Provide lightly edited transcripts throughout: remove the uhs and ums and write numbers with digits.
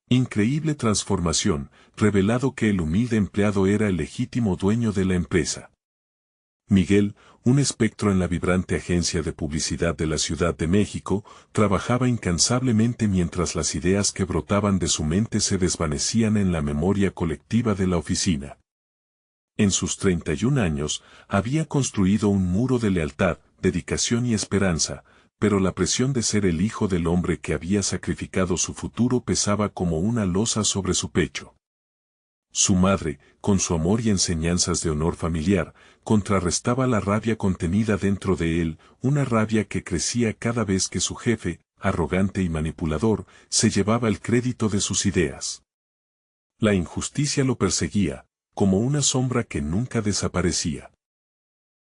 Increíble transformación, revelado que el humilde empleado era el legítimo dueño de la empresa. Miguel, un espectro en la vibrante agencia de publicidad de la Ciudad de México, trabajaba incansablemente mientras las ideas que brotaban de su mente se desvanecían en la memoria colectiva de la oficina. En sus 31 años, había construido un muro de lealtad, dedicación y esperanza, pero la presión de ser el hijo del hombre que había sacrificado su futuro pesaba como una losa sobre su pecho. Su madre, con su amor y enseñanzas de honor familiar, contrarrestaba la rabia contenida dentro de él, una rabia que crecía cada vez que su jefe, arrogante y manipulador, se llevaba el crédito de sus ideas. La injusticia lo perseguía, como una sombra que nunca desaparecía.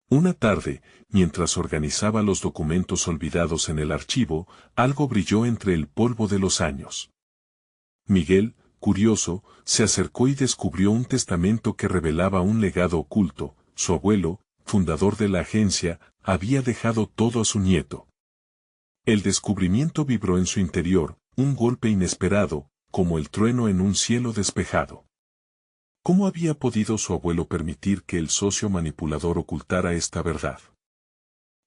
Una tarde, mientras organizaba los documentos olvidados en el archivo, algo brilló entre el polvo de los años. Miguel, curioso, se acercó y descubrió un testamento que revelaba un legado oculto. Su abuelo, fundador de la agencia, había dejado todo a su nieto. El descubrimiento vibró en su interior, un golpe inesperado, como el trueno en un cielo despejado. ¿Cómo había podido su abuelo permitir que el socio manipulador ocultara esta verdad?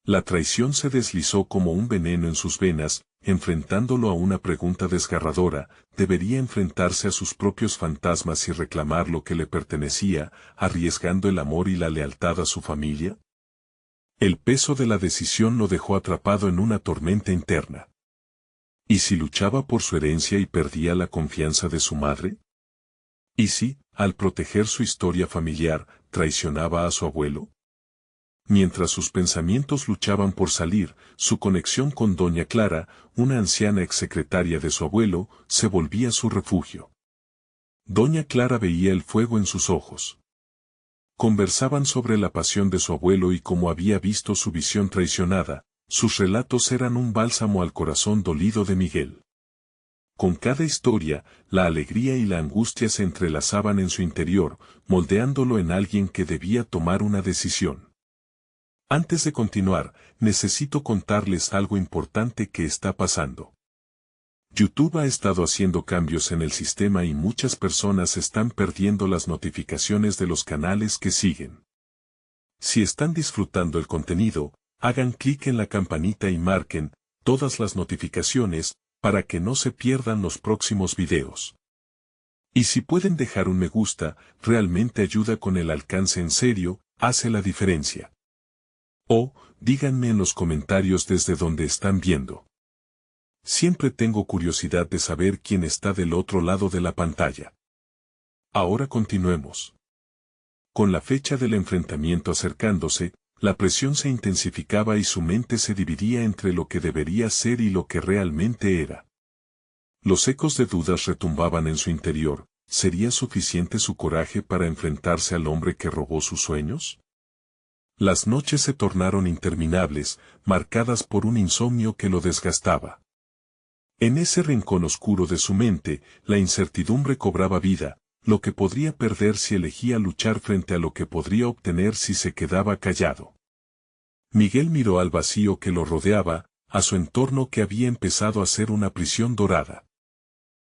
La traición se deslizó como un veneno en sus venas, enfrentándolo a una pregunta desgarradora: ¿debería enfrentarse a sus propios fantasmas y reclamar lo que le pertenecía, arriesgando el amor y la lealtad a su familia? El peso de la decisión lo dejó atrapado en una tormenta interna. ¿Y si luchaba por su herencia y perdía la confianza de su madre? ¿Y si, al proteger su historia familiar, traicionaba a su abuelo? Mientras sus pensamientos luchaban por salir, su conexión con doña Clara, una anciana exsecretaria de su abuelo, se volvía su refugio. Doña Clara veía el fuego en sus ojos. Conversaban sobre la pasión de su abuelo y cómo había visto su visión traicionada. Sus relatos eran un bálsamo al corazón dolido de Miguel. Con cada historia, la alegría y la angustia se entrelazaban en su interior, moldeándolo en alguien que debía tomar una decisión. Antes de continuar, necesito contarles algo importante que está pasando. YouTube ha estado haciendo cambios en el sistema y muchas personas están perdiendo las notificaciones de los canales que siguen. Si están disfrutando el contenido, hagan clic en la campanita y marquen todas las notificaciones, para que no se pierdan los próximos videos. Y si pueden dejar un me gusta, realmente ayuda con el alcance, en serio, hace la diferencia. O, díganme en los comentarios desde donde están viendo. Siempre tengo curiosidad de saber quién está del otro lado de la pantalla. Ahora continuemos. Con la fecha del enfrentamiento acercándose, la presión se intensificaba y su mente se dividía entre lo que debería ser y lo que realmente era. Los ecos de dudas retumbaban en su interior. ¿Sería suficiente su coraje para enfrentarse al hombre que robó sus sueños? Las noches se tornaron interminables, marcadas por un insomnio que lo desgastaba. En ese rincón oscuro de su mente, la incertidumbre cobraba vida, lo que podría perder si elegía luchar frente a lo que podría obtener si se quedaba callado. Miguel miró al vacío que lo rodeaba, a su entorno que había empezado a ser una prisión dorada.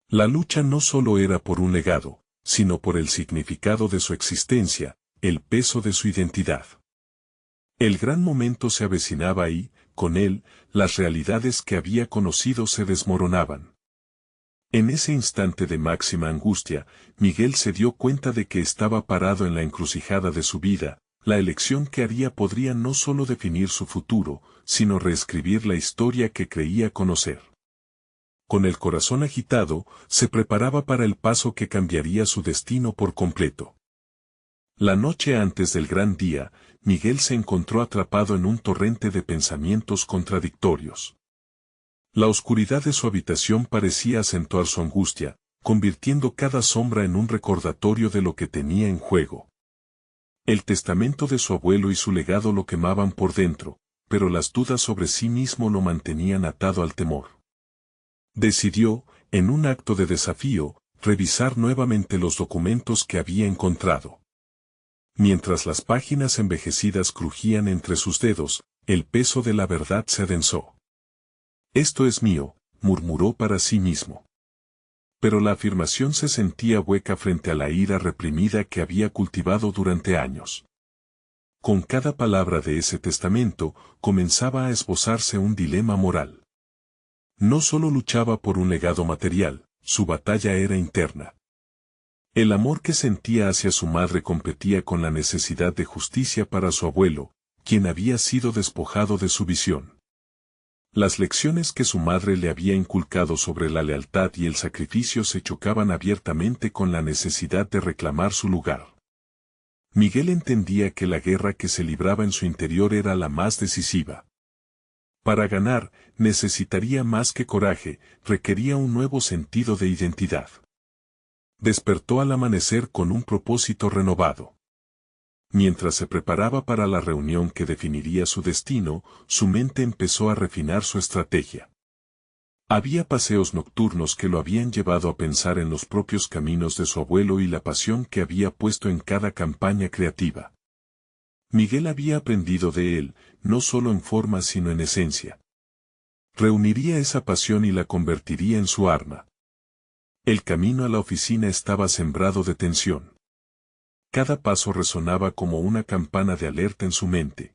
La lucha no solo era por un legado, sino por el significado de su existencia, el peso de su identidad. El gran momento se avecinaba y, con él, las realidades que había conocido se desmoronaban. En ese instante de máxima angustia, Miguel se dio cuenta de que estaba parado en la encrucijada de su vida. La elección que haría podría no solo definir su futuro, sino reescribir la historia que creía conocer. Con el corazón agitado, se preparaba para el paso que cambiaría su destino por completo. La noche antes del gran día, Miguel se encontró atrapado en un torrente de pensamientos contradictorios. La oscuridad de su habitación parecía acentuar su angustia, convirtiendo cada sombra en un recordatorio de lo que tenía en juego. El testamento de su abuelo y su legado lo quemaban por dentro, pero las dudas sobre sí mismo lo mantenían atado al temor. Decidió, en un acto de desafío, revisar nuevamente los documentos que había encontrado. Mientras las páginas envejecidas crujían entre sus dedos, el peso de la verdad se adensó. «Esto es mío», murmuró para sí mismo. pero la afirmación se sentía hueca frente a la ira reprimida que había cultivado durante años. Con cada palabra de ese testamento, comenzaba a esbozarse un dilema moral. No solo luchaba por un legado material, su batalla era interna. El amor que sentía hacia su madre competía con la necesidad de justicia para su abuelo, quien había sido despojado de su visión. Las lecciones que su madre le había inculcado sobre la lealtad y el sacrificio se chocaban abiertamente con la necesidad de reclamar su lugar. Miguel entendía que la guerra que se libraba en su interior era la más decisiva. Para ganar, necesitaría más que coraje, requería un nuevo sentido de identidad. Despertó al amanecer con un propósito renovado. Mientras se preparaba para la reunión que definiría su destino, su mente empezó a refinar su estrategia. Había paseos nocturnos que lo habían llevado a pensar en los propios caminos de su abuelo y la pasión que había puesto en cada campaña creativa. Miguel había aprendido de él, no solo en forma sino en esencia. Reuniría esa pasión y la convertiría en su arma. El camino a la oficina estaba sembrado de tensión. Cada paso resonaba como una campana de alerta en su mente.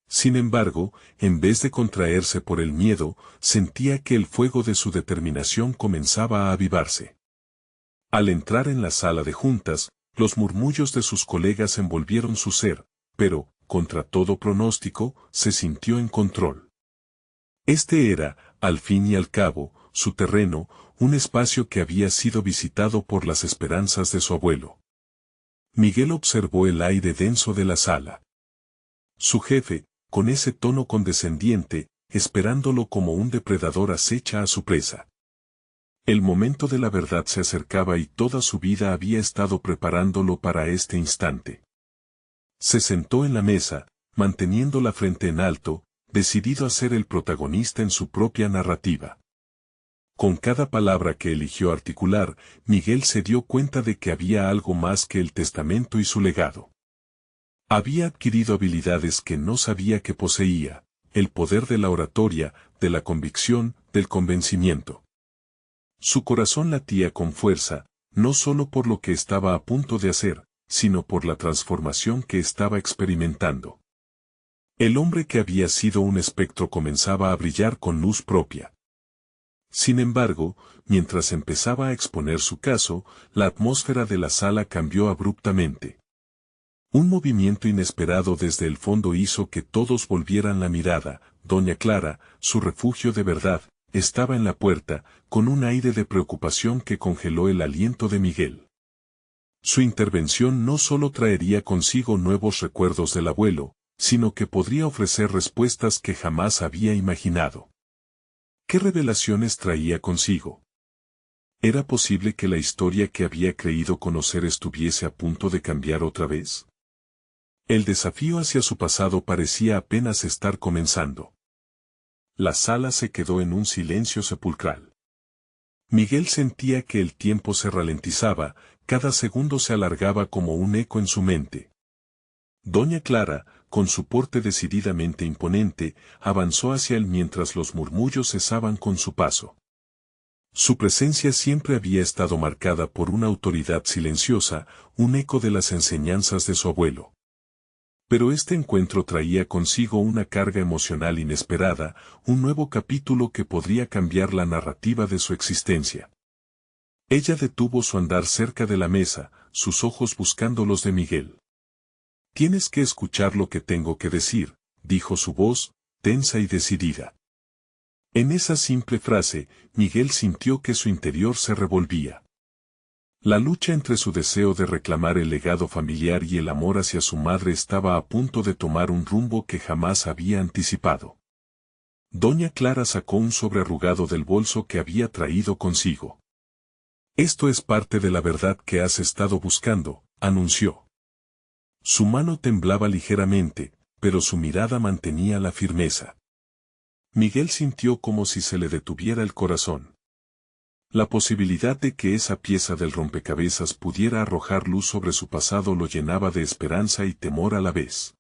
Sin embargo, en vez de contraerse por el miedo, sentía que el fuego de su determinación comenzaba a avivarse. Al entrar en la sala de juntas, los murmullos de sus colegas envolvieron su ser, pero, contra todo pronóstico, se sintió en control. Este era, al fin y al cabo, su terreno, un espacio que había sido visitado por las esperanzas de su abuelo. Miguel observó el aire denso de la sala. Su jefe, con ese tono condescendiente, esperándolo como un depredador acecha a su presa. El momento de la verdad se acercaba y toda su vida había estado preparándolo para este instante. Se sentó en la mesa, manteniendo la frente en alto, decidido a ser el protagonista en su propia narrativa. Con cada palabra que eligió articular, Miguel se dio cuenta de que había algo más que el testamento y su legado. Había adquirido habilidades que no sabía que poseía, el poder de la oratoria, de la convicción, del convencimiento. Su corazón latía con fuerza, no solo por lo que estaba a punto de hacer, sino por la transformación que estaba experimentando. El hombre que había sido un espectro comenzaba a brillar con luz propia. Sin embargo, mientras empezaba a exponer su caso, la atmósfera de la sala cambió abruptamente. Un movimiento inesperado desde el fondo hizo que todos volvieran la mirada. Doña Clara, su refugio de verdad, estaba en la puerta, con un aire de preocupación que congeló el aliento de Miguel. Su intervención no solo traería consigo nuevos recuerdos del abuelo, sino que podría ofrecer respuestas que jamás había imaginado. ¿Qué revelaciones traía consigo? ¿Era posible que la historia que había creído conocer estuviese a punto de cambiar otra vez? El desafío hacia su pasado parecía apenas estar comenzando. La sala se quedó en un silencio sepulcral. Miguel sentía que el tiempo se ralentizaba, cada segundo se alargaba como un eco en su mente. Doña Clara, con su porte decididamente imponente, avanzó hacia él mientras los murmullos cesaban con su paso. Su presencia siempre había estado marcada por una autoridad silenciosa, un eco de las enseñanzas de su abuelo. Pero este encuentro traía consigo una carga emocional inesperada, un nuevo capítulo que podría cambiar la narrativa de su existencia. Ella detuvo su andar cerca de la mesa, sus ojos buscando los de Miguel. «Tienes que escuchar lo que tengo que decir», dijo su voz, tensa y decidida. En esa simple frase, Miguel sintió que su interior se revolvía. La lucha entre su deseo de reclamar el legado familiar y el amor hacia su madre estaba a punto de tomar un rumbo que jamás había anticipado. Doña Clara sacó un sobre arrugado del bolso que había traído consigo. «Esto es parte de la verdad que has estado buscando», anunció. Su mano temblaba ligeramente, pero su mirada mantenía la firmeza. Miguel sintió como si se le detuviera el corazón. La posibilidad de que esa pieza del rompecabezas pudiera arrojar luz sobre su pasado lo llenaba de esperanza y temor a la vez.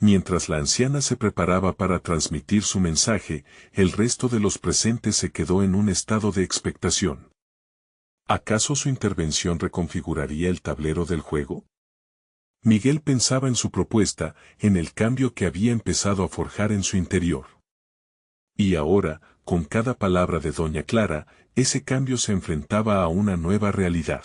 Mientras la anciana se preparaba para transmitir su mensaje, el resto de los presentes se quedó en un estado de expectación. ¿Acaso su intervención reconfiguraría el tablero del juego? Miguel pensaba en su propuesta, en el cambio que había empezado a forjar en su interior. Y ahora, con cada palabra de doña Clara, ese cambio se enfrentaba a una nueva realidad.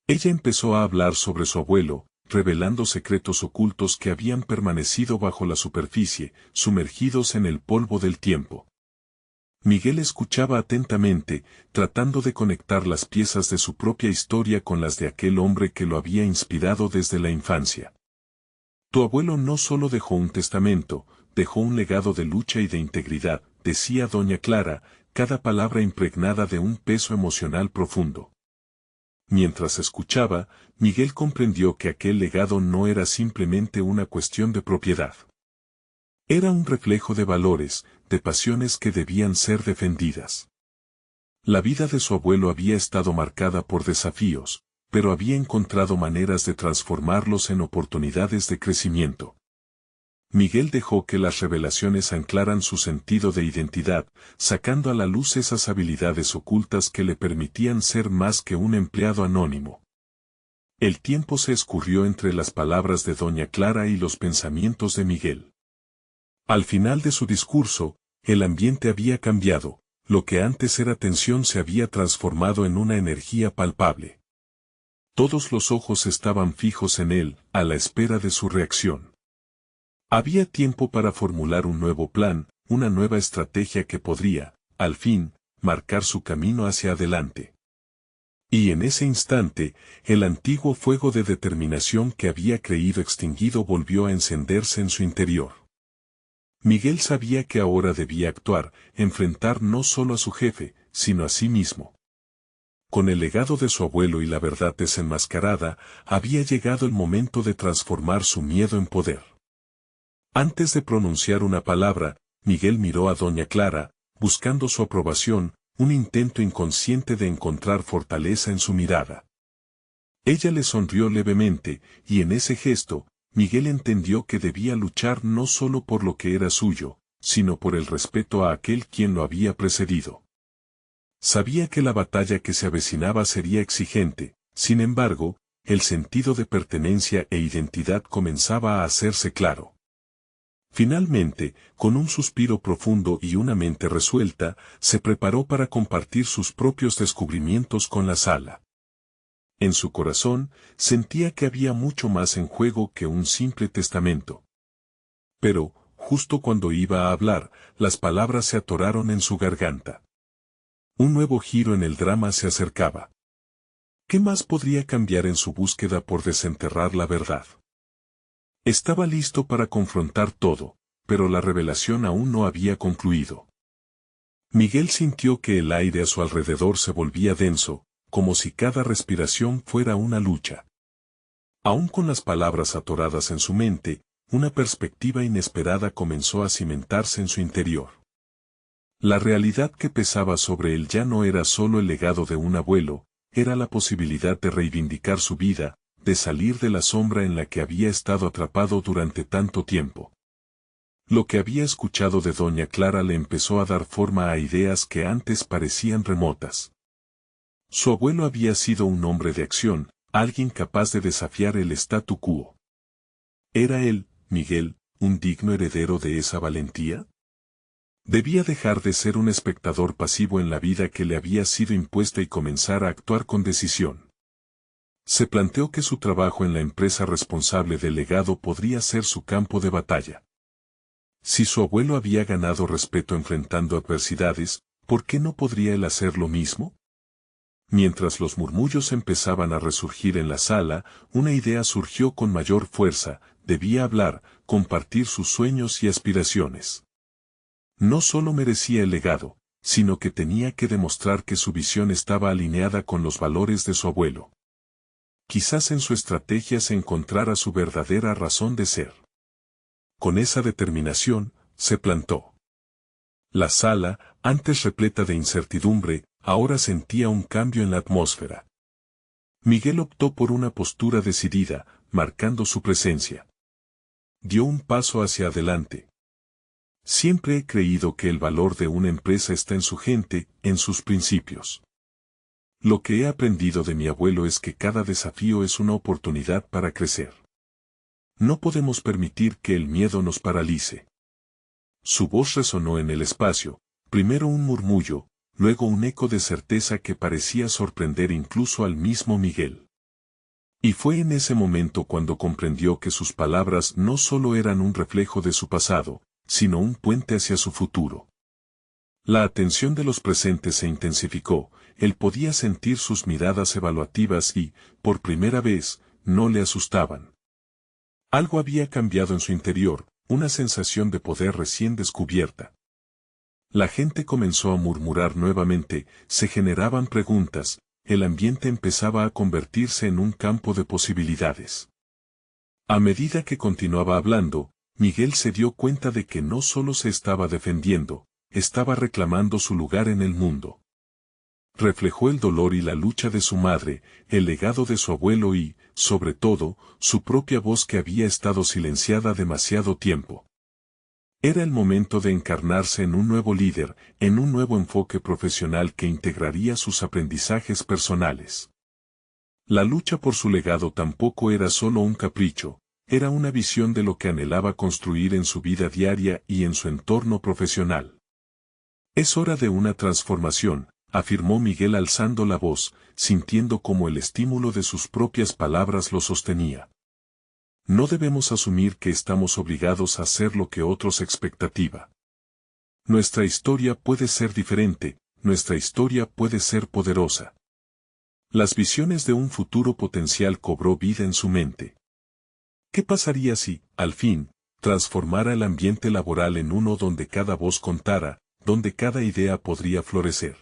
Ella empezó a hablar sobre su abuelo, revelando secretos ocultos que habían permanecido bajo la superficie, sumergidos en el polvo del tiempo. Miguel escuchaba atentamente, tratando de conectar las piezas de su propia historia con las de aquel hombre que lo había inspirado desde la infancia. Tu abuelo no solo dejó un testamento, dejó un legado de lucha y de integridad, decía doña Clara, cada palabra impregnada de un peso emocional profundo. Mientras escuchaba, Miguel comprendió que aquel legado no era simplemente una cuestión de propiedad. Era un reflejo de valores, de pasiones que debían ser defendidas. La vida de su abuelo había estado marcada por desafíos, pero había encontrado maneras de transformarlos en oportunidades de crecimiento. Miguel dejó que las revelaciones anclaran su sentido de identidad, sacando a la luz esas habilidades ocultas que le permitían ser más que un empleado anónimo. El tiempo se escurrió entre las palabras de doña Clara y los pensamientos de Miguel. Al final de su discurso, el ambiente había cambiado, lo que antes era tensión se había transformado en una energía palpable. Todos los ojos estaban fijos en él, a la espera de su reacción. Había tiempo para formular un nuevo plan, una nueva estrategia que podría, al fin, marcar su camino hacia adelante. Y en ese instante, el antiguo fuego de determinación que había creído extinguido volvió a encenderse en su interior. Miguel sabía que ahora debía actuar, enfrentar no solo a su jefe, sino a sí mismo. Con el legado de su abuelo y la verdad desenmascarada, había llegado el momento de transformar su miedo en poder. Antes de pronunciar una palabra, Miguel miró a doña Clara, buscando su aprobación, un intento inconsciente de encontrar fortaleza en su mirada. Ella le sonrió levemente, y en ese gesto, Miguel entendió que debía luchar no solo por lo que era suyo, sino por el respeto a aquel quien lo había precedido. Sabía que la batalla que se avecinaba sería exigente, sin embargo, el sentido de pertenencia e identidad comenzaba a hacerse claro. Finalmente, con un suspiro profundo y una mente resuelta, se preparó para compartir sus propios descubrimientos con la sala. En su corazón, sentía que había mucho más en juego que un simple testamento. Pero, justo cuando iba a hablar, las palabras se atoraron en su garganta. Un nuevo giro en el drama se acercaba. ¿Qué más podría cambiar en su búsqueda por desenterrar la verdad? Estaba listo para confrontar todo, pero la revelación aún no había concluido. Miguel sintió que el aire a su alrededor se volvía denso, como si cada respiración fuera una lucha. Aún con las palabras atoradas en su mente, una perspectiva inesperada comenzó a cimentarse en su interior. La realidad que pesaba sobre él ya no era solo el legado de un abuelo, era la posibilidad de reivindicar su vida, de salir de la sombra en la que había estado atrapado durante tanto tiempo. Lo que había escuchado de doña Clara le empezó a dar forma a ideas que antes parecían remotas. Su abuelo había sido un hombre de acción, alguien capaz de desafiar el statu quo. ¿Era él, Miguel, un digno heredero de esa valentía? Debía dejar de ser un espectador pasivo en la vida que le había sido impuesta y comenzar a actuar con decisión. Se planteó que su trabajo en la empresa responsable del legado podría ser su campo de batalla. Si su abuelo había ganado respeto enfrentando adversidades, ¿por qué no podría él hacer lo mismo? Mientras los murmullos empezaban a resurgir en la sala, una idea surgió con mayor fuerza: debía hablar, compartir sus sueños y aspiraciones. No solo merecía el legado, sino que tenía que demostrar que su visión estaba alineada con los valores de su abuelo. Quizás en su estrategia se encontrara su verdadera razón de ser. Con esa determinación, se plantó. La sala, antes repleta de incertidumbre, ahora sentía un cambio en la atmósfera. Miguel optó por una postura decidida, marcando su presencia. Dio un paso hacia adelante. Siempre he creído que el valor de una empresa está en su gente, en sus principios. Lo que he aprendido de mi abuelo es que cada desafío es una oportunidad para crecer. No podemos permitir que el miedo nos paralice. Su voz resonó en el espacio, primero un murmullo, luego un eco de certeza que parecía sorprender incluso al mismo Miguel. Y fue en ese momento cuando comprendió que sus palabras no solo eran un reflejo de su pasado, sino un puente hacia su futuro. La atención de los presentes se intensificó, él podía sentir sus miradas evaluativas y, por primera vez, no le asustaban. Algo había cambiado en su interior, una sensación de poder recién descubierta. La gente comenzó a murmurar nuevamente, se generaban preguntas, el ambiente empezaba a convertirse en un campo de posibilidades. A medida que continuaba hablando, Miguel se dio cuenta de que no solo se estaba defendiendo, estaba reclamando su lugar en el mundo. Reflejó el dolor y la lucha de su madre, el legado de su abuelo y, sobre todo, su propia voz que había estado silenciada demasiado tiempo. Era el momento de encarnarse en un nuevo líder, en un nuevo enfoque profesional que integraría sus aprendizajes personales. La lucha por su legado tampoco era solo un capricho, era una visión de lo que anhelaba construir en su vida diaria y en su entorno profesional. Es hora de una transformación, afirmó Miguel alzando la voz, sintiendo cómo el estímulo de sus propias palabras lo sostenía. No debemos asumir que estamos obligados a hacer lo que otros expectativa. Nuestra historia puede ser diferente, nuestra historia puede ser poderosa. Las visiones de un futuro potencial cobró vida en su mente. ¿Qué pasaría si, al fin, transformara el ambiente laboral en uno donde cada voz contara, donde cada idea podría florecer?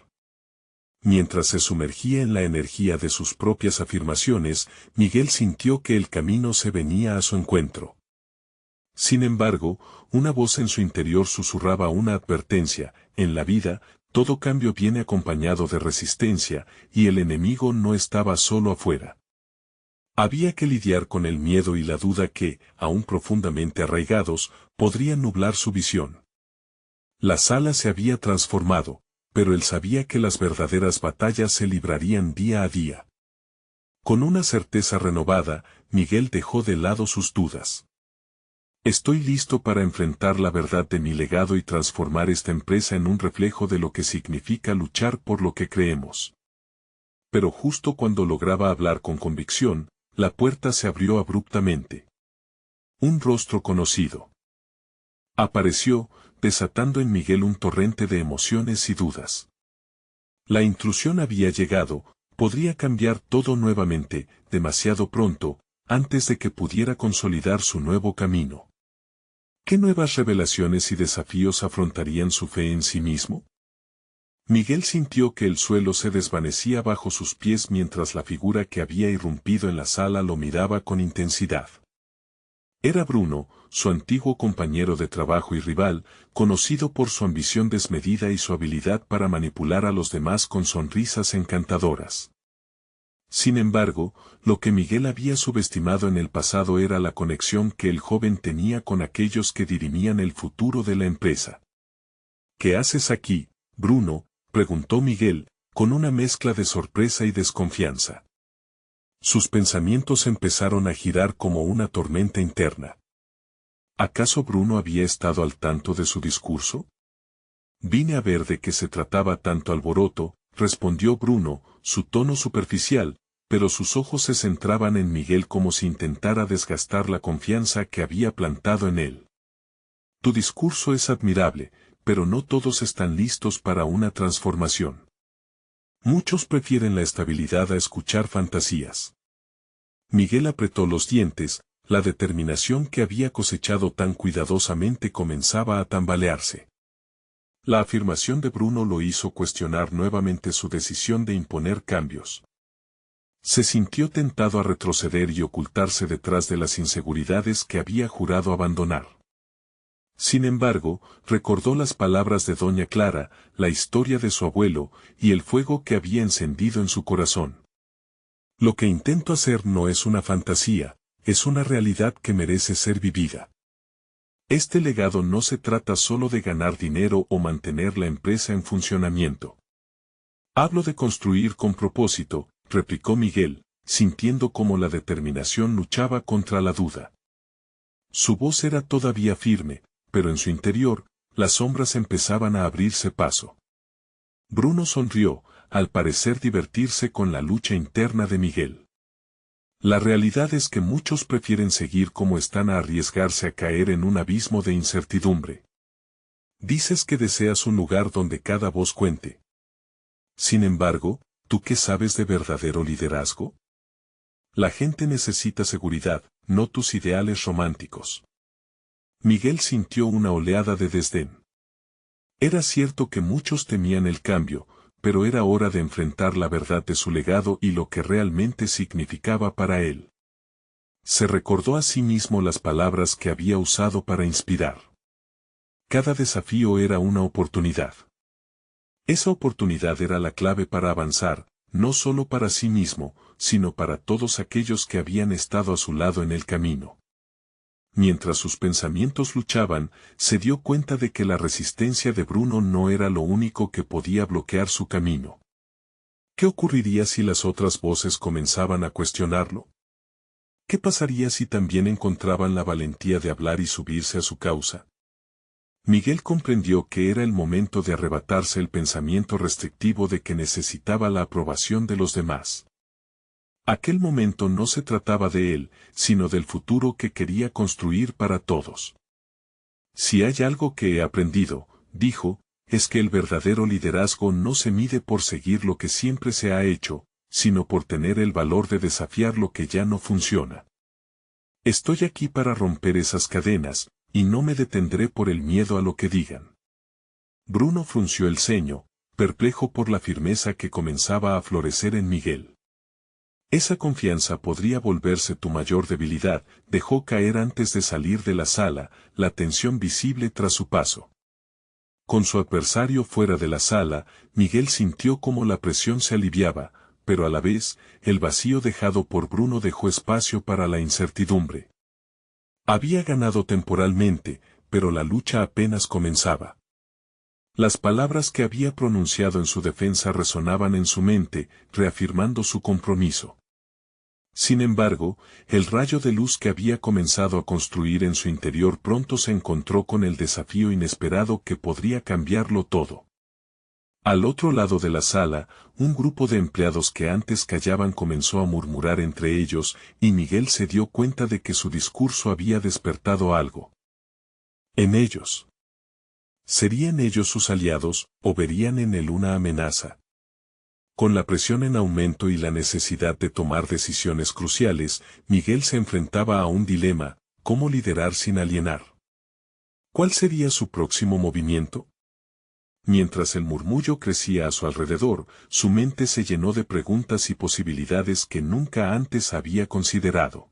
Mientras se sumergía en la energía de sus propias afirmaciones, Miguel sintió que el camino se venía a su encuentro. Sin embargo, una voz en su interior susurraba una advertencia: en la vida, todo cambio viene acompañado de resistencia, y el enemigo no estaba solo afuera. Había que lidiar con el miedo y la duda que, aún profundamente arraigados, podrían nublar su visión. La sala se había transformado, pero él sabía que las verdaderas batallas se librarían día a día. Con una certeza renovada, Miguel dejó de lado sus dudas. Estoy listo para enfrentar la verdad de mi legado y transformar esta empresa en un reflejo de lo que significa luchar por lo que creemos. Pero justo cuando lograba hablar con convicción, la puerta se abrió abruptamente. Un rostro conocido apareció, desatando en Miguel un torrente de emociones y dudas. La intrusión había llegado, podría cambiar todo nuevamente, demasiado pronto, antes de que pudiera consolidar su nuevo camino. ¿Qué nuevas revelaciones y desafíos afrontarían su fe en sí mismo? Miguel sintió que el suelo se desvanecía bajo sus pies mientras la figura que había irrumpido en la sala lo miraba con intensidad. Era Bruno, su antiguo compañero de trabajo y rival, conocido por su ambición desmedida y su habilidad para manipular a los demás con sonrisas encantadoras. Sin embargo, lo que Miguel había subestimado en el pasado era la conexión que el joven tenía con aquellos que dirimían el futuro de la empresa. ¿Qué haces aquí, Bruno?, preguntó Miguel, con una mezcla de sorpresa y desconfianza. Sus pensamientos empezaron a girar como una tormenta interna. ¿Acaso Bruno había estado al tanto de su discurso? Vine a ver de qué se trataba tanto alboroto, respondió Bruno, su tono superficial, pero sus ojos se centraban en Miguel como si intentara desgastar la confianza que había plantado en él. Tu discurso es admirable, pero no todos están listos para una transformación. Muchos prefieren la estabilidad a escuchar fantasías. Miguel apretó los dientes, la determinación que había cosechado tan cuidadosamente comenzaba a tambalearse. La afirmación de Bruno lo hizo cuestionar nuevamente su decisión de imponer cambios. Se sintió tentado a retroceder y ocultarse detrás de las inseguridades que había jurado abandonar. Sin embargo, recordó las palabras de Doña Clara, la historia de su abuelo, y el fuego que había encendido en su corazón. Lo que intento hacer no es una fantasía, es una realidad que merece ser vivida. Este legado no se trata solo de ganar dinero o mantener la empresa en funcionamiento. Hablo de construir con propósito, replicó Miguel, sintiendo cómo la determinación luchaba contra la duda. Su voz era todavía firme, pero en su interior, las sombras empezaban a abrirse paso. Bruno sonrió, al parecer divertirse con la lucha interna de Miguel. La realidad es que muchos prefieren seguir como están a arriesgarse a caer en un abismo de incertidumbre. Dices que deseas un lugar donde cada voz cuente. Sin embargo, ¿tú qué sabes de verdadero liderazgo? La gente necesita seguridad, no tus ideales románticos. Miguel sintió una oleada de desdén. Era cierto que muchos temían el cambio, pero era hora de enfrentar la verdad de su legado y lo que realmente significaba para él. Se recordó a sí mismo las palabras que había usado para inspirar. Cada desafío era una oportunidad. Esa oportunidad era la clave para avanzar, no solo para sí mismo, sino para todos aquellos que habían estado a su lado en el camino. Mientras sus pensamientos luchaban, se dio cuenta de que la resistencia de Bruno no era lo único que podía bloquear su camino. ¿Qué ocurriría si las otras voces comenzaban a cuestionarlo? ¿Qué pasaría si también encontraban la valentía de hablar y subirse a su causa? Miguel comprendió que era el momento de arrebatarse el pensamiento restrictivo de que necesitaba la aprobación de los demás. Aquel momento no se trataba de él, sino del futuro que quería construir para todos. Si hay algo que he aprendido, dijo, es que el verdadero liderazgo no se mide por seguir lo que siempre se ha hecho, sino por tener el valor de desafiar lo que ya no funciona. Estoy aquí para romper esas cadenas, y no me detendré por el miedo a lo que digan. Bruno frunció el ceño, perplejo por la firmeza que comenzaba a florecer en Miguel. Esa confianza podría volverse tu mayor debilidad, dejó caer antes de salir de la sala, la tensión visible tras su paso. Con su adversario fuera de la sala, Miguel sintió cómo la presión se aliviaba, pero a la vez, el vacío dejado por Bruno dejó espacio para la incertidumbre. Había ganado temporalmente, pero la lucha apenas comenzaba. Las palabras que había pronunciado en su defensa resonaban en su mente, reafirmando su compromiso. Sin embargo, el rayo de luz que había comenzado a construir en su interior pronto se encontró con el desafío inesperado que podría cambiarlo todo. Al otro lado de la sala, un grupo de empleados que antes callaban comenzó a murmurar entre ellos, y Miguel se dio cuenta de que su discurso había despertado algo. En ellos. ¿Serían ellos sus aliados, o verían en él una amenaza? Con la presión en aumento y la necesidad de tomar decisiones cruciales, Miguel se enfrentaba a un dilema: ¿cómo liderar sin alienar? ¿Cuál sería su próximo movimiento? Mientras el murmullo crecía a su alrededor, su mente se llenó de preguntas y posibilidades que nunca antes había considerado.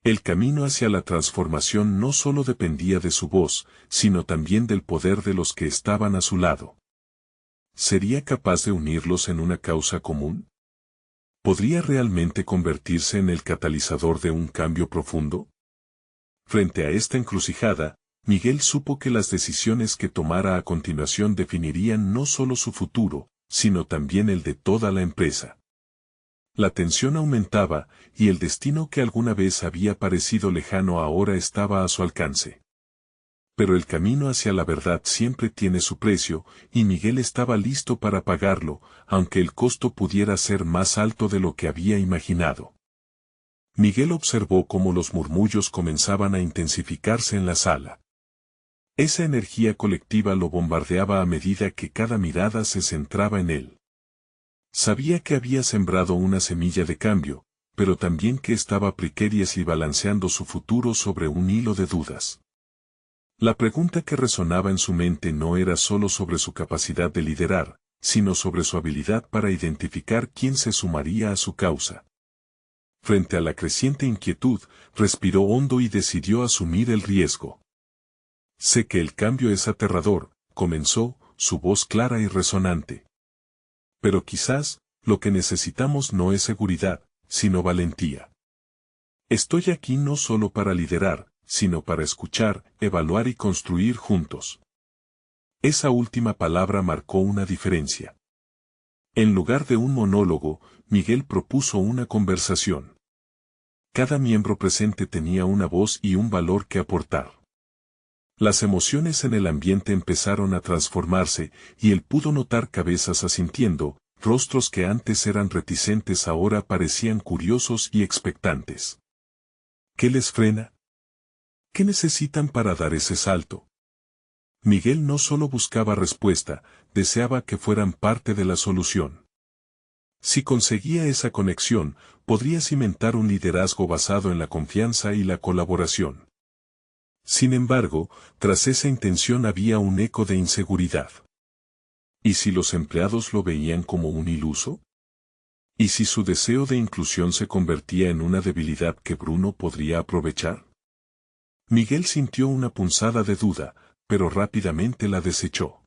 El camino hacia la transformación no solo dependía de su voz, sino también del poder de los que estaban a su lado. ¿Sería capaz de unirlos en una causa común? ¿Podría realmente convertirse en el catalizador de un cambio profundo? Frente a esta encrucijada, Miguel supo que las decisiones que tomara a continuación definirían no solo su futuro, sino también el de toda la empresa. La tensión aumentaba, y el destino que alguna vez había parecido lejano ahora estaba a su alcance. Pero el camino hacia la verdad siempre tiene su precio, y Miguel estaba listo para pagarlo, aunque el costo pudiera ser más alto de lo que había imaginado. Miguel observó cómo los murmullos comenzaban a intensificarse en la sala. Esa energía colectiva lo bombardeaba a medida que cada mirada se centraba en él. Sabía que había sembrado una semilla de cambio, pero también que estaba precarias y balanceando su futuro sobre un hilo de dudas. La pregunta que resonaba en su mente no era solo sobre su capacidad de liderar, sino sobre su habilidad para identificar quién se sumaría a su causa. Frente a la creciente inquietud, respiró hondo y decidió asumir el riesgo. Sé que el cambio es aterrador, comenzó, su voz clara y resonante. Pero quizás, lo que necesitamos no es seguridad, sino valentía. Estoy aquí no solo para liderar, sino para escuchar, evaluar y construir juntos. Esa última palabra marcó una diferencia. En lugar de un monólogo, Miguel propuso una conversación. Cada miembro presente tenía una voz y un valor que aportar. Las emociones en el ambiente empezaron a transformarse, y él pudo notar cabezas asintiendo, rostros que antes eran reticentes ahora parecían curiosos y expectantes. ¿Qué les frena? ¿Qué necesitan para dar ese salto? Miguel no solo buscaba respuesta, deseaba que fueran parte de la solución. Si conseguía esa conexión, podría cimentar un liderazgo basado en la confianza y la colaboración. Sin embargo, tras esa intención había un eco de inseguridad. ¿Y si los empleados lo veían como un iluso? ¿Y si su deseo de inclusión se convertía en una debilidad que Bruno podría aprovechar? Miguel sintió una punzada de duda, pero rápidamente la desechó.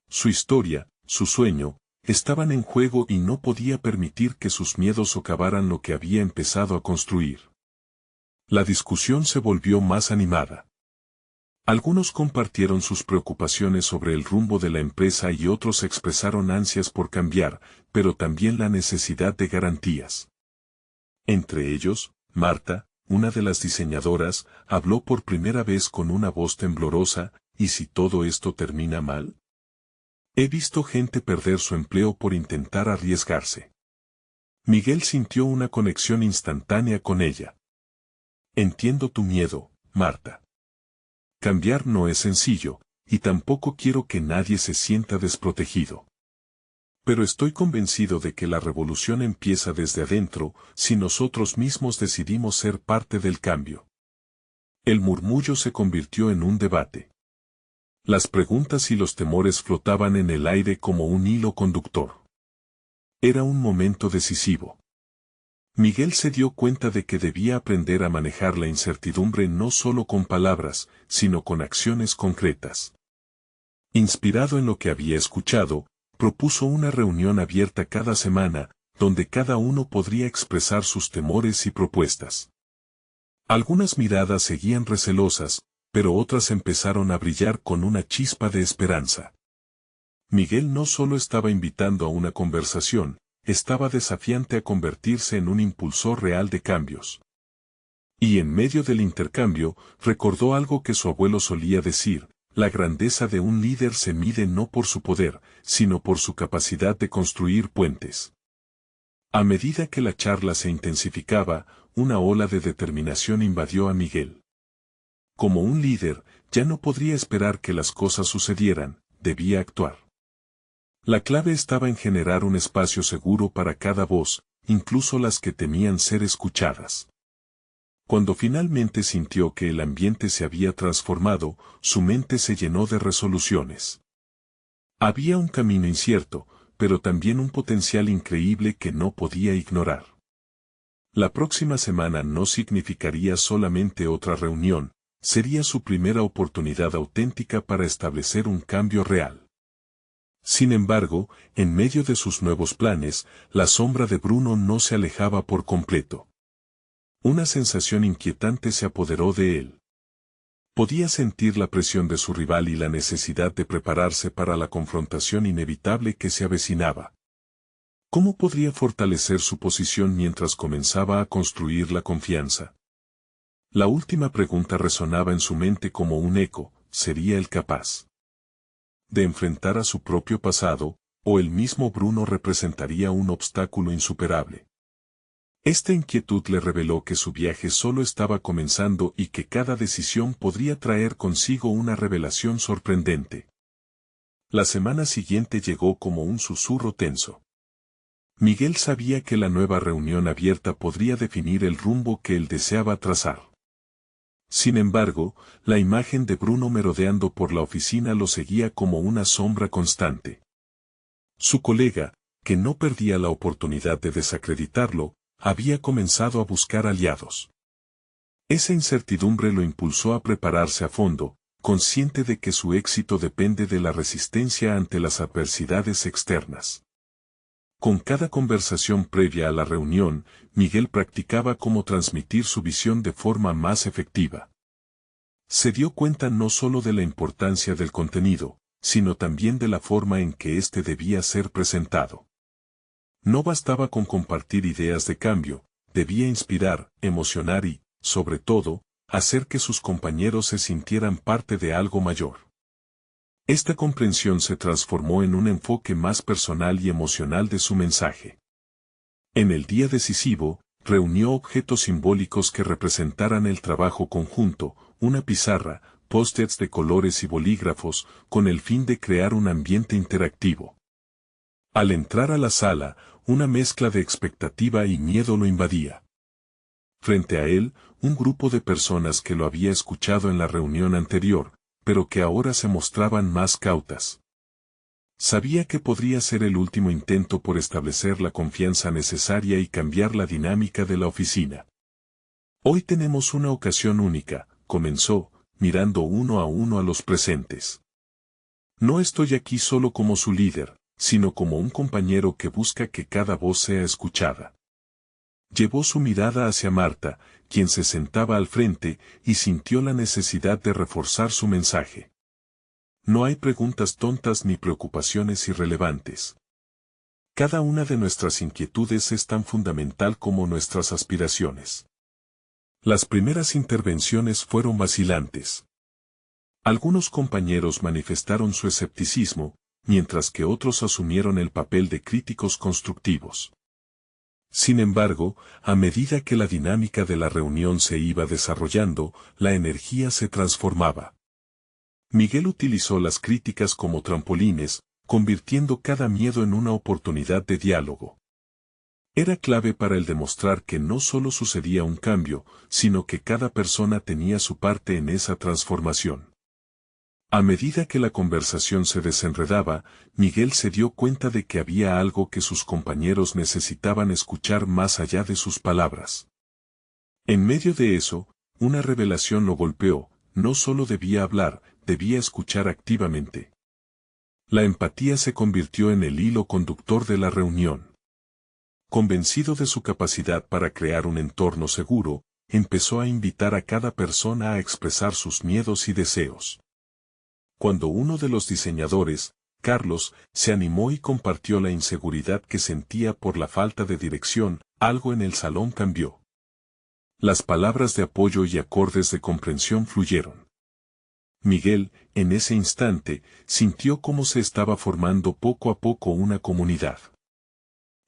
Su historia, su sueño, estaban en juego y no podía permitir que sus miedos socavaran lo que había empezado a construir. La discusión se volvió más animada. Algunos compartieron sus preocupaciones sobre el rumbo de la empresa y otros expresaron ansias por cambiar, pero también la necesidad de garantías. Entre ellos, Marta, una de las diseñadoras, habló por primera vez con una voz temblorosa: ¿y si todo esto termina mal? He visto gente perder su empleo por intentar arriesgarse. Miguel sintió una conexión instantánea con ella. Entiendo tu miedo, Marta. Cambiar no es sencillo, y tampoco quiero que nadie se sienta desprotegido. Pero estoy convencido de que la revolución empieza desde adentro, si nosotros mismos decidimos ser parte del cambio. El murmullo se convirtió en un debate. Las preguntas y los temores flotaban en el aire como un hilo conductor. Era un momento decisivo. Miguel se dio cuenta de que debía aprender a manejar la incertidumbre no solo con palabras, sino con acciones concretas. Inspirado en lo que había escuchado, propuso una reunión abierta cada semana, donde cada uno podría expresar sus temores y propuestas. Algunas miradas seguían recelosas, pero otras empezaron a brillar con una chispa de esperanza. Miguel no solo estaba invitando a una conversación, estaba desafiante a convertirse en un impulsor real de cambios. Y en medio del intercambio, recordó algo que su abuelo solía decir: la grandeza de un líder se mide no por su poder, sino por su capacidad de construir puentes. A medida que la charla se intensificaba, una ola de determinación invadió a Miguel. Como un líder, ya no podría esperar que las cosas sucedieran, debía actuar. La clave estaba en generar un espacio seguro para cada voz, incluso las que temían ser escuchadas. Cuando finalmente sintió que el ambiente se había transformado, su mente se llenó de resoluciones. Había un camino incierto, pero también un potencial increíble que no podía ignorar. La próxima semana no significaría solamente otra reunión, sería su primera oportunidad auténtica para establecer un cambio real. Sin embargo, en medio de sus nuevos planes, la sombra de Bruno no se alejaba por completo. Una sensación inquietante se apoderó de él. Podía sentir la presión de su rival y la necesidad de prepararse para la confrontación inevitable que se avecinaba. ¿Cómo podría fortalecer su posición mientras comenzaba a construir la confianza? La última pregunta resonaba en su mente como un eco: ¿sería él capaz de enfrentar a su propio pasado, o el mismo Bruno representaría un obstáculo insuperable? Esta inquietud le reveló que su viaje solo estaba comenzando y que cada decisión podría traer consigo una revelación sorprendente. La semana siguiente llegó como un susurro tenso. Miguel sabía que la nueva reunión abierta podría definir el rumbo que él deseaba trazar. Sin embargo, la imagen de Bruno merodeando por la oficina lo seguía como una sombra constante. Su colega, que no perdía la oportunidad de desacreditarlo, había comenzado a buscar aliados. Esa incertidumbre lo impulsó a prepararse a fondo, consciente de que su éxito depende de la resistencia ante las adversidades externas. Con cada conversación previa a la reunión, Miguel practicaba cómo transmitir su visión de forma más efectiva. Se dio cuenta no solo de la importancia del contenido, sino también de la forma en que éste debía ser presentado. No bastaba con compartir ideas de cambio, debía inspirar, emocionar y, sobre todo, hacer que sus compañeros se sintieran parte de algo mayor. Esta comprensión se transformó en un enfoque más personal y emocional de su mensaje. En el día decisivo, reunió objetos simbólicos que representaran el trabajo conjunto, una pizarra, pósters de colores y bolígrafos, con el fin de crear un ambiente interactivo. Al entrar a la sala, una mezcla de expectativa y miedo lo invadía. Frente a él, un grupo de personas que lo había escuchado en la reunión anterior, pero que ahora se mostraban más cautas. Sabía que podría ser el último intento por establecer la confianza necesaria y cambiar la dinámica de la oficina. Hoy tenemos una ocasión única, comenzó, mirando uno a los presentes. No estoy aquí solo como su líder, sino como un compañero que busca que cada voz sea escuchada. Llevó su mirada hacia Marta, quien se sentaba al frente, y sintió la necesidad de reforzar su mensaje. No hay preguntas tontas ni preocupaciones irrelevantes. Cada una de nuestras inquietudes es tan fundamental como nuestras aspiraciones. Las primeras intervenciones fueron vacilantes. Algunos compañeros manifestaron su escepticismo, mientras que otros asumieron el papel de críticos constructivos. Sin embargo, a medida que la dinámica de la reunión se iba desarrollando, la energía se transformaba. Miguel utilizó las críticas como trampolines, convirtiendo cada miedo en una oportunidad de diálogo. Era clave para él demostrar que no solo sucedía un cambio, sino que cada persona tenía su parte en esa transformación. A medida que la conversación se desenredaba, Miguel se dio cuenta de que había algo que sus compañeros necesitaban escuchar más allá de sus palabras. En medio de eso, una revelación lo golpeó: no solo debía hablar, debía escuchar activamente. La empatía se convirtió en el hilo conductor de la reunión. Convencido de su capacidad para crear un entorno seguro, empezó a invitar a cada persona a expresar sus miedos y deseos. Cuando uno de los diseñadores, Carlos, se animó y compartió la inseguridad que sentía por la falta de dirección, algo en el salón cambió. Las palabras de apoyo y acordes de comprensión fluyeron. Miguel, en ese instante, sintió cómo se estaba formando poco a poco una comunidad.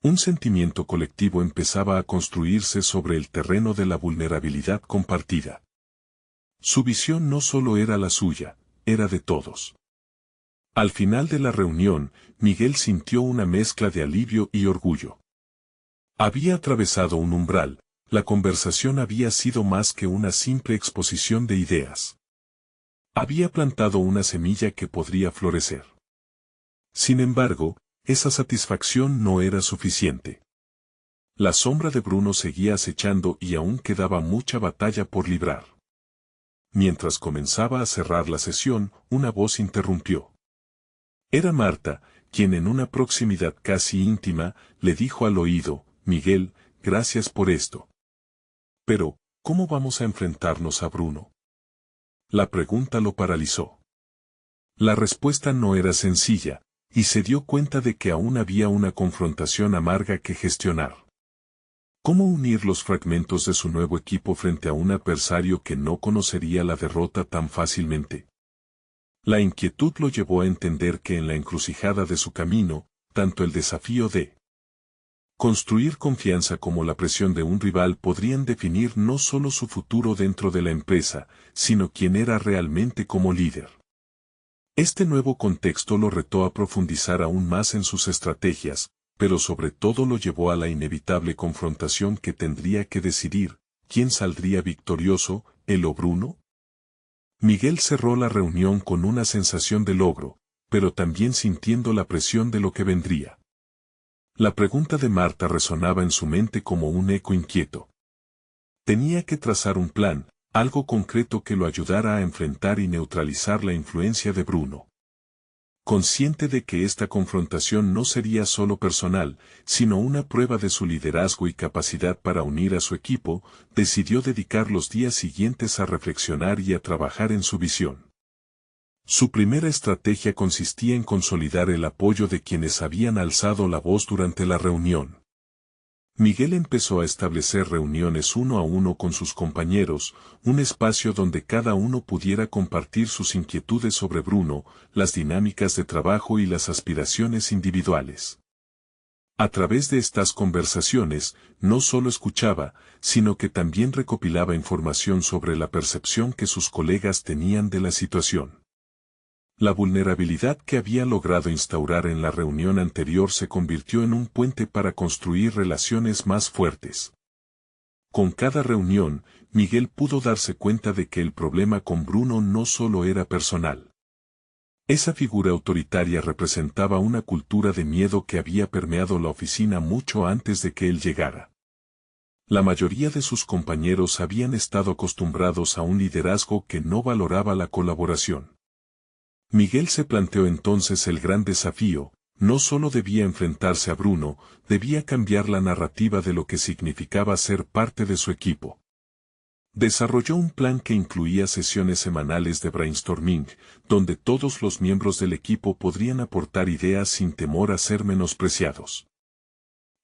Un sentimiento colectivo empezaba a construirse sobre el terreno de la vulnerabilidad compartida. Su visión no solo era la suya, era de todos. Al final de la reunión, Miguel sintió una mezcla de alivio y orgullo. Había atravesado un umbral, la conversación había sido más que una simple exposición de ideas. Había plantado una semilla que podría florecer. Sin embargo, esa satisfacción no era suficiente. La sombra de Bruno seguía acechando y aún quedaba mucha batalla por librar. Mientras comenzaba a cerrar la sesión, una voz interrumpió. Era Marta, quien en una proximidad casi íntima, le dijo al oído: Miguel, gracias por esto. Pero, ¿cómo vamos a enfrentarnos a Bruno? La pregunta lo paralizó. La respuesta no era sencilla, y se dio cuenta de que aún había una confrontación amarga que gestionar. ¿Cómo unir los fragmentos de su nuevo equipo frente a un adversario que no conocería la derrota tan fácilmente? La inquietud lo llevó a entender que en la encrucijada de su camino, tanto el desafío de construir confianza como la presión de un rival podrían definir no solo su futuro dentro de la empresa, sino quién era realmente como líder. Este nuevo contexto lo retó a profundizar aún más en sus estrategias, pero sobre todo lo llevó a la inevitable confrontación que tendría que decidir: ¿quién saldría victorioso, él o Bruno? Miguel cerró la reunión con una sensación de logro, pero también sintiendo la presión de lo que vendría. La pregunta de Marta resonaba en su mente como un eco inquieto. Tenía que trazar un plan, algo concreto que lo ayudara a enfrentar y neutralizar la influencia de Bruno. Consciente de que esta confrontación no sería solo personal, sino una prueba de su liderazgo y capacidad para unir a su equipo, decidió dedicar los días siguientes a reflexionar y a trabajar en su visión. Su primera estrategia consistía en consolidar el apoyo de quienes habían alzado la voz durante la reunión. Miguel empezó a establecer reuniones uno a uno con sus compañeros, un espacio donde cada uno pudiera compartir sus inquietudes sobre Bruno, las dinámicas de trabajo y las aspiraciones individuales. A través de estas conversaciones, no solo escuchaba, sino que también recopilaba información sobre la percepción que sus colegas tenían de la situación. La vulnerabilidad que había logrado instaurar en la reunión anterior se convirtió en un puente para construir relaciones más fuertes. Con cada reunión, Miguel pudo darse cuenta de que el problema con Bruno no solo era personal. Esa figura autoritaria representaba una cultura de miedo que había permeado la oficina mucho antes de que él llegara. La mayoría de sus compañeros habían estado acostumbrados a un liderazgo que no valoraba la colaboración. Miguel se planteó entonces el gran desafío: no solo debía enfrentarse a Bruno, debía cambiar la narrativa de lo que significaba ser parte de su equipo. Desarrolló un plan que incluía sesiones semanales de brainstorming, donde todos los miembros del equipo podrían aportar ideas sin temor a ser menospreciados.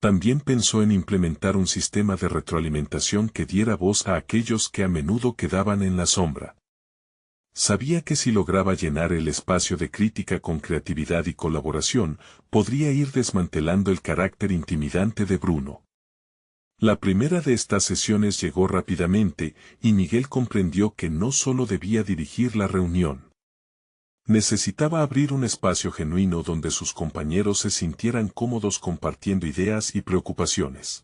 También pensó en implementar un sistema de retroalimentación que diera voz a aquellos que a menudo quedaban en la sombra. Sabía que si lograba llenar el espacio de crítica con creatividad y colaboración, podría ir desmantelando el carácter intimidante de Bruno. La primera de estas sesiones llegó rápidamente, y Miguel comprendió que no solo debía dirigir la reunión. Necesitaba abrir un espacio genuino donde sus compañeros se sintieran cómodos compartiendo ideas y preocupaciones.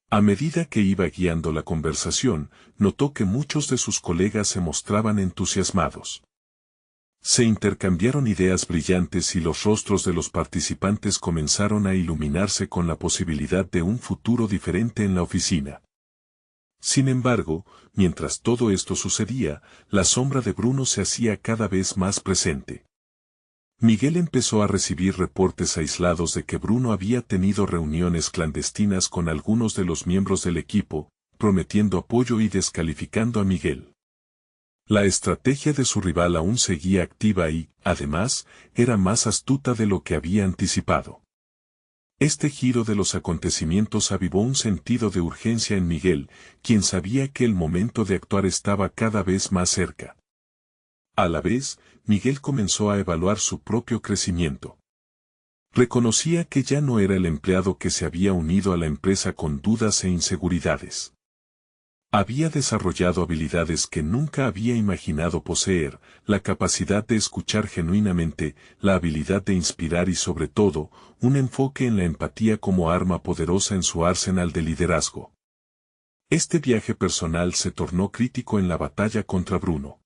A medida que iba guiando la conversación, notó que muchos de sus colegas se mostraban entusiasmados. Se intercambiaron ideas brillantes y los rostros de los participantes comenzaron a iluminarse con la posibilidad de un futuro diferente en la oficina. Sin embargo, mientras todo esto sucedía, la sombra de Bruno se hacía cada vez más presente. Miguel empezó a recibir reportes aislados de que Bruno había tenido reuniones clandestinas con algunos de los miembros del equipo, prometiendo apoyo y descalificando a Miguel. La estrategia de su rival aún seguía activa y, además, era más astuta de lo que había anticipado. Este giro de los acontecimientos avivó un sentido de urgencia en Miguel, quien sabía que el momento de actuar estaba cada vez más cerca. A la vez, Miguel comenzó a evaluar su propio crecimiento. Reconocía que ya no era el empleado que se había unido a la empresa con dudas e inseguridades. Había desarrollado habilidades que nunca había imaginado poseer: la capacidad de escuchar genuinamente, la habilidad de inspirar y sobre todo, un enfoque en la empatía como arma poderosa en su arsenal de liderazgo. Este viaje personal se tornó crítico en la batalla contra Bruno.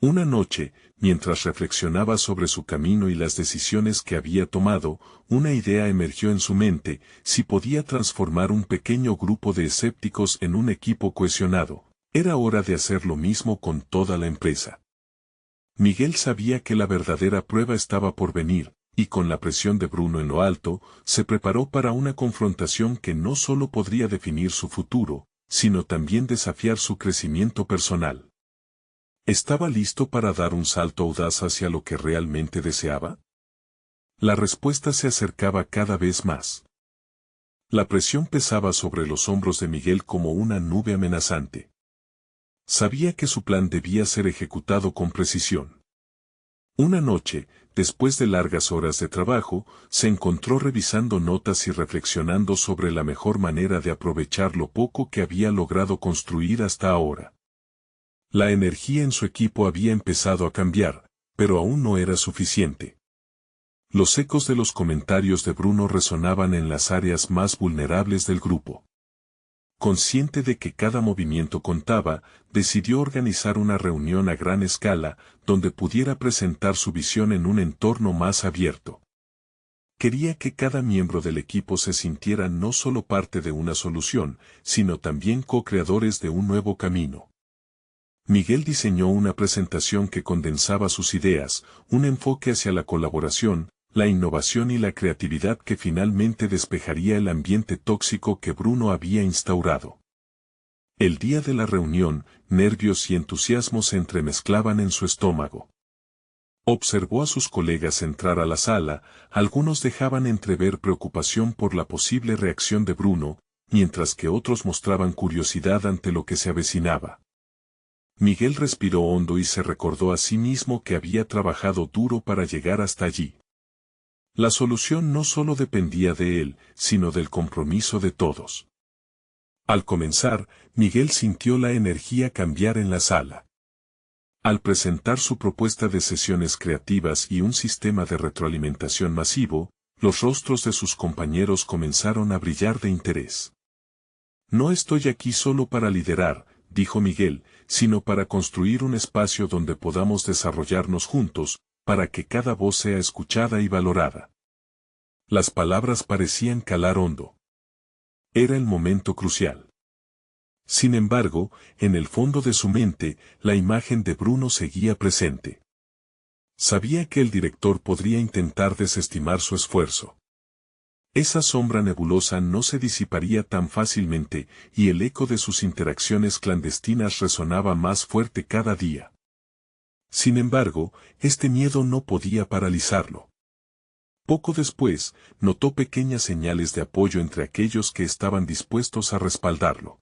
Una noche, mientras reflexionaba sobre su camino y las decisiones que había tomado, una idea emergió en su mente: si podía transformar un pequeño grupo de escépticos en un equipo cohesionado, era hora de hacer lo mismo con toda la empresa. Miguel sabía que la verdadera prueba estaba por venir, y con la presión de Bruno en lo alto, se preparó para una confrontación que no solo podría definir su futuro, sino también desafiar su crecimiento personal. ¿Estaba listo para dar un salto audaz hacia lo que realmente deseaba? La respuesta se acercaba cada vez más. La presión pesaba sobre los hombros de Miguel como una nube amenazante. Sabía que su plan debía ser ejecutado con precisión. Una noche, después de largas horas de trabajo, se encontró revisando notas y reflexionando sobre la mejor manera de aprovechar lo poco que había logrado construir hasta ahora. La energía en su equipo había empezado a cambiar, pero aún no era suficiente. Los ecos de los comentarios de Bruno resonaban en las áreas más vulnerables del grupo. Consciente de que cada movimiento contaba, decidió organizar una reunión a gran escala, donde pudiera presentar su visión en un entorno más abierto. Quería que cada miembro del equipo se sintiera no solo parte de una solución, sino también co-creadores de un nuevo camino. Miguel diseñó una presentación que condensaba sus ideas: un enfoque hacia la colaboración, la innovación y la creatividad que finalmente despejaría el ambiente tóxico que Bruno había instaurado. El día de la reunión, nervios y entusiasmo se entremezclaban en su estómago. Observó a sus colegas entrar a la sala, algunos dejaban entrever preocupación por la posible reacción de Bruno, mientras que otros mostraban curiosidad ante lo que se avecinaba. Miguel respiró hondo y se recordó a sí mismo que había trabajado duro para llegar hasta allí. La solución no solo dependía de él, sino del compromiso de todos. Al comenzar, Miguel sintió la energía cambiar en la sala. Al presentar su propuesta de sesiones creativas y un sistema de retroalimentación masivo, los rostros de sus compañeros comenzaron a brillar de interés. No estoy aquí solo para liderar, dijo Miguel, sino para construir un espacio donde podamos desarrollarnos juntos, para que cada voz sea escuchada y valorada. Las palabras parecían calar hondo. Era el momento crucial. Sin embargo, en el fondo de su mente, la imagen de Bruno seguía presente. Sabía que el director podría intentar desestimar su esfuerzo. Esa sombra nebulosa no se disiparía tan fácilmente, y el eco de sus interacciones clandestinas resonaba más fuerte cada día. Sin embargo, este miedo no podía paralizarlo. Poco después, notó pequeñas señales de apoyo entre aquellos que estaban dispuestos a respaldarlo.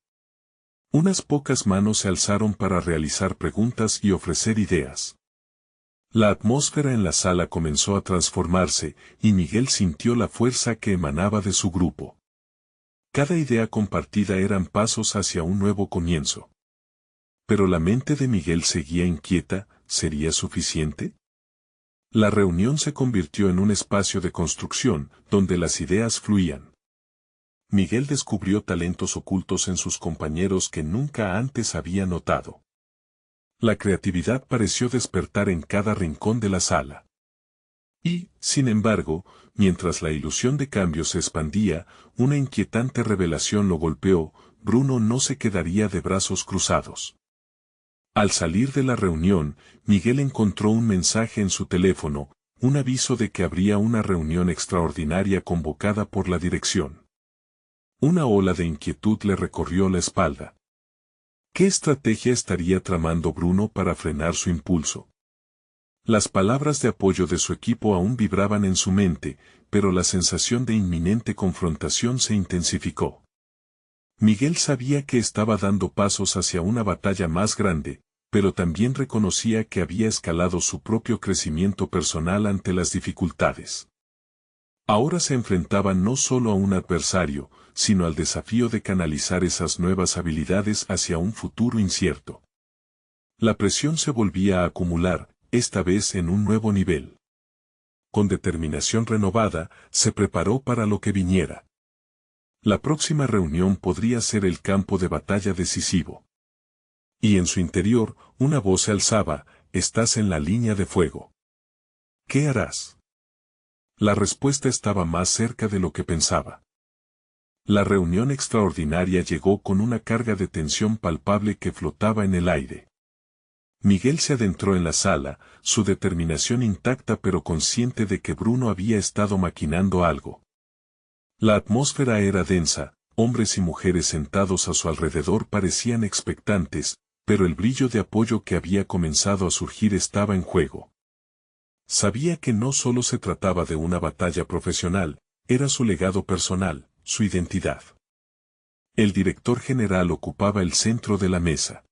Unas pocas manos se alzaron para realizar preguntas y ofrecer ideas. La atmósfera en la sala comenzó a transformarse, y Miguel sintió la fuerza que emanaba de su grupo. Cada idea compartida eran pasos hacia un nuevo comienzo. Pero la mente de Miguel seguía inquieta, ¿sería suficiente? La reunión se convirtió en un espacio de construcción, donde las ideas fluían. Miguel descubrió talentos ocultos en sus compañeros que nunca antes había notado. La creatividad pareció despertar en cada rincón de la sala. Y, sin embargo, mientras la ilusión de cambio se expandía, una inquietante revelación lo golpeó: Bruno no se quedaría de brazos cruzados. Al salir de la reunión, Miguel encontró un mensaje en su teléfono, un aviso de que habría una reunión extraordinaria convocada por la dirección. Una ola de inquietud le recorrió la espalda. ¿Qué estrategia estaría tramando Bruno para frenar su impulso? Las palabras de apoyo de su equipo aún vibraban en su mente, pero la sensación de inminente confrontación se intensificó. Miguel sabía que estaba dando pasos hacia una batalla más grande, pero también reconocía que había escalado su propio crecimiento personal ante las dificultades. Ahora se enfrentaba no solo a un adversario, sino al desafío de canalizar esas nuevas habilidades hacia un futuro incierto. La presión se volvía a acumular, esta vez en un nuevo nivel. Con determinación renovada, se preparó para lo que viniera. La próxima reunión podría ser el campo de batalla decisivo. Y en su interior, una voz se alzaba: estás en la línea de fuego. ¿Qué harás? La respuesta estaba más cerca de lo que pensaba. La reunión extraordinaria llegó con una carga de tensión palpable que flotaba en el aire. Miguel se adentró en la sala, su determinación intacta pero consciente de que Bruno había estado maquinando algo. La atmósfera era densa, hombres y mujeres sentados a su alrededor parecían expectantes, pero el brillo de apoyo que había comenzado a surgir estaba en juego. Sabía que no solo se trataba de una batalla profesional, era su legado personal, su identidad. El director general ocupaba el centro de la mesa.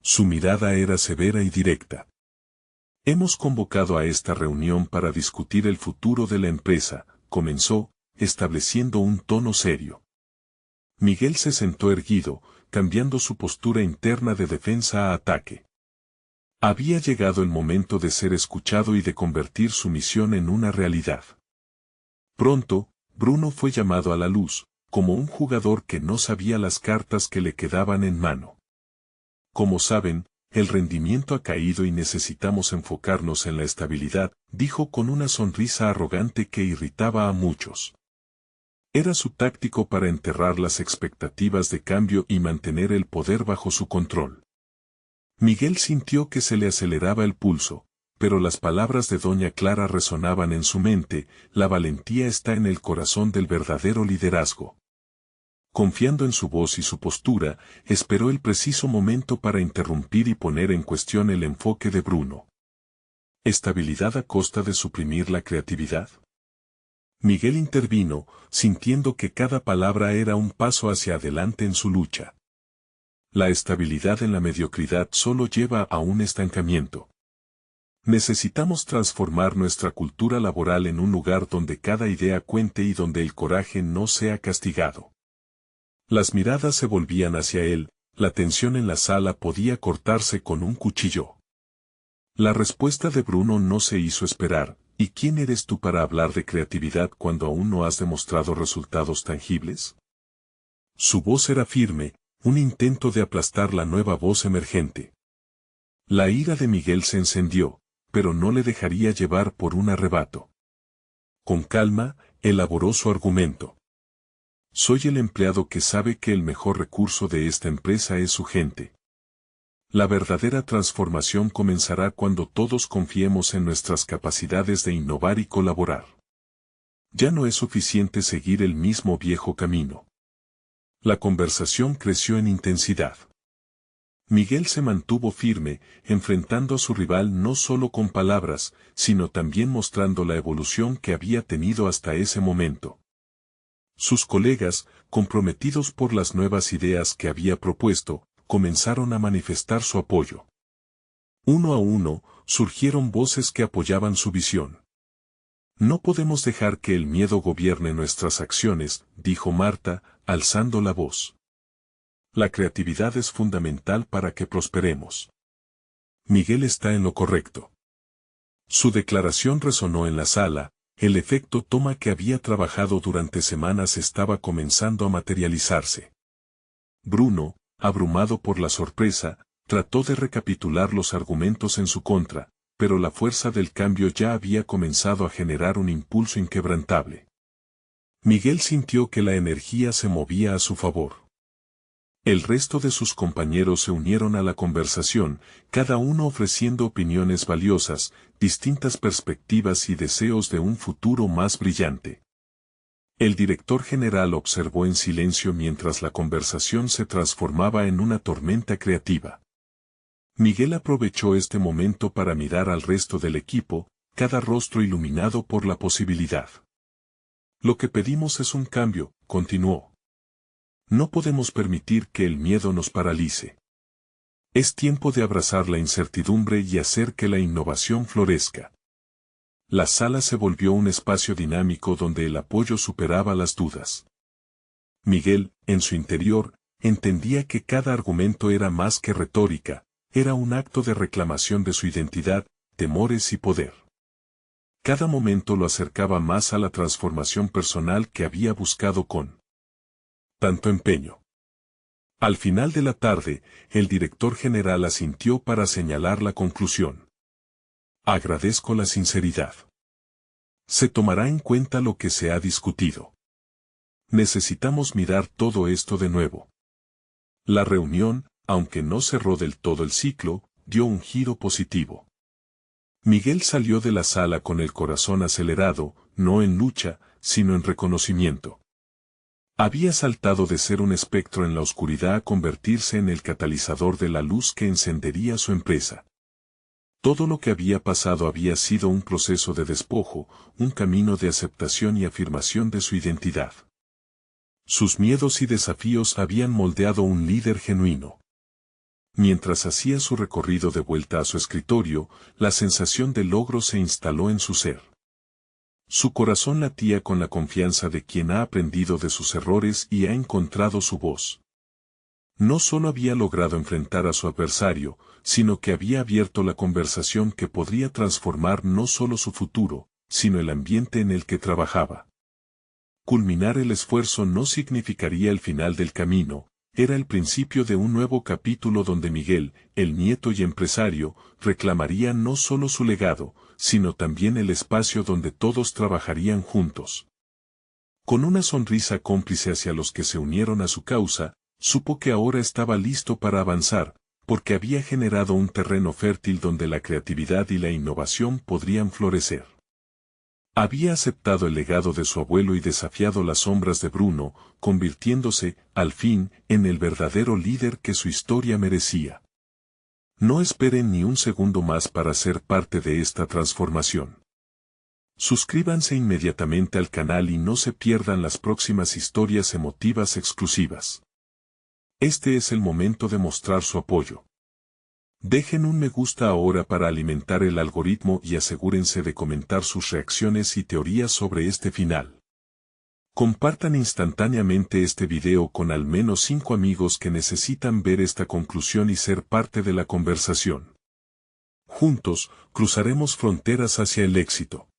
Su mirada era severa y directa. Hemos convocado a esta reunión para discutir el futuro de la empresa, comenzó, estableciendo un tono serio. Miguel se sentó erguido, cambiando su postura interna de defensa a ataque. Había llegado el momento de ser escuchado y de convertir su misión en una realidad. Pronto, Bruno fue llamado a la luz, como un jugador que no sabía las cartas que le quedaban en mano. Como saben, el rendimiento ha caído y necesitamos enfocarnos en la estabilidad, dijo con una sonrisa arrogante que irritaba a muchos. Era su táctico para enterrar las expectativas de cambio y mantener el poder bajo su control. Miguel sintió que se le aceleraba el pulso, pero las palabras de doña Clara resonaban en su mente: la valentía está en el corazón del verdadero liderazgo. Confiando en su voz y su postura, esperó el preciso momento para interrumpir y poner en cuestión el enfoque de Bruno. ¿Estabilidad a costa de suprimir la creatividad? Miguel intervino, sintiendo que cada palabra era un paso hacia adelante en su lucha. La estabilidad en la mediocridad solo lleva a un estancamiento. Necesitamos transformar nuestra cultura laboral en un lugar donde cada idea cuente y donde el coraje no sea castigado. Las miradas se volvían hacia él, la tensión en la sala podía cortarse con un cuchillo. La respuesta de Bruno no se hizo esperar. ¿Y quién eres tú para hablar de creatividad cuando aún no has demostrado resultados tangibles? Su voz era firme, un intento de aplastar la nueva voz emergente. La ira de Miguel se encendió, pero no le dejaría llevar por un arrebato. Con calma, elaboró su argumento. Soy el empleado que sabe que el mejor recurso de esta empresa es su gente. La verdadera transformación comenzará cuando todos confiemos en nuestras capacidades de innovar y colaborar. Ya no es suficiente seguir el mismo viejo camino. La conversación creció en intensidad. Miguel se mantuvo firme, enfrentando a su rival no solo con palabras, sino también mostrando la evolución que había tenido hasta ese momento. Sus colegas, comprometidos por las nuevas ideas que había propuesto, comenzaron a manifestar su apoyo. Uno a uno, surgieron voces que apoyaban su visión. No podemos dejar que el miedo gobierne nuestras acciones, dijo Marta, alzando la voz. La creatividad es fundamental para que prosperemos. Miguel está en lo correcto. Su declaración resonó en la sala, el efecto toma que había trabajado durante semanas estaba comenzando a materializarse. Bruno, abrumado por la sorpresa, trató de recapitular los argumentos en su contra, pero la fuerza del cambio ya había comenzado a generar un impulso inquebrantable. Miguel sintió que la energía se movía a su favor. El resto de sus compañeros se unieron a la conversación, cada uno ofreciendo opiniones valiosas, distintas perspectivas y deseos de un futuro más brillante. El director general observó en silencio mientras la conversación se transformaba en una tormenta creativa. Miguel aprovechó este momento para mirar al resto del equipo, cada rostro iluminado por la posibilidad. Lo que pedimos es un cambio, continuó. No podemos permitir que el miedo nos paralice. Es tiempo de abrazar la incertidumbre y hacer que la innovación florezca. La sala se volvió un espacio dinámico donde el apoyo superaba las dudas. Miguel, en su interior, entendía que cada argumento era más que retórica, era un acto de reclamación de su identidad, temores y poder. Cada momento lo acercaba más a la transformación personal que había buscado con tanto empeño. Al final de la tarde, el director general asintió para señalar la conclusión. Agradezco la sinceridad. Se tomará en cuenta lo que se ha discutido. Necesitamos mirar todo esto de nuevo. La reunión, aunque no cerró del todo el ciclo, dio un giro positivo. Miguel salió de la sala con el corazón acelerado, no en lucha, sino en reconocimiento. Había saltado de ser un espectro en la oscuridad a convertirse en el catalizador de la luz que encendería su empresa. Todo lo que había pasado había sido un proceso de despojo, un camino de aceptación y afirmación de su identidad. Sus miedos y desafíos habían moldeado un líder genuino. Mientras hacía su recorrido de vuelta a su escritorio, la sensación de logro se instaló en su ser. Su corazón latía con la confianza de quien ha aprendido de sus errores y ha encontrado su voz. No solo había logrado enfrentar a su adversario, sino que había abierto la conversación que podría transformar no solo su futuro, sino el ambiente en el que trabajaba. Culminar el esfuerzo no significaría el final del camino, era el principio de un nuevo capítulo donde Miguel, el nieto y empresario, reclamaría no solo su legado, sino también el espacio donde todos trabajarían juntos. Con una sonrisa cómplice hacia los que se unieron a su causa, supo que ahora estaba listo para avanzar, porque había generado un terreno fértil donde la creatividad y la innovación podrían florecer. Había aceptado el legado de su abuelo y desafiado las sombras de Bruno, convirtiéndose, al fin, en el verdadero líder que su historia merecía. No esperen ni un segundo más para ser parte de esta transformación. Suscríbanse inmediatamente al canal y no se pierdan las próximas historias emotivas exclusivas. Este es el momento de mostrar su apoyo. Dejen un me gusta ahora para alimentar el algoritmo y asegúrense de comentar sus reacciones y teorías sobre este final. Compartan instantáneamente este video con al menos 5 amigos que necesitan ver esta conclusión y ser parte de la conversación. Juntos, cruzaremos fronteras hacia el éxito.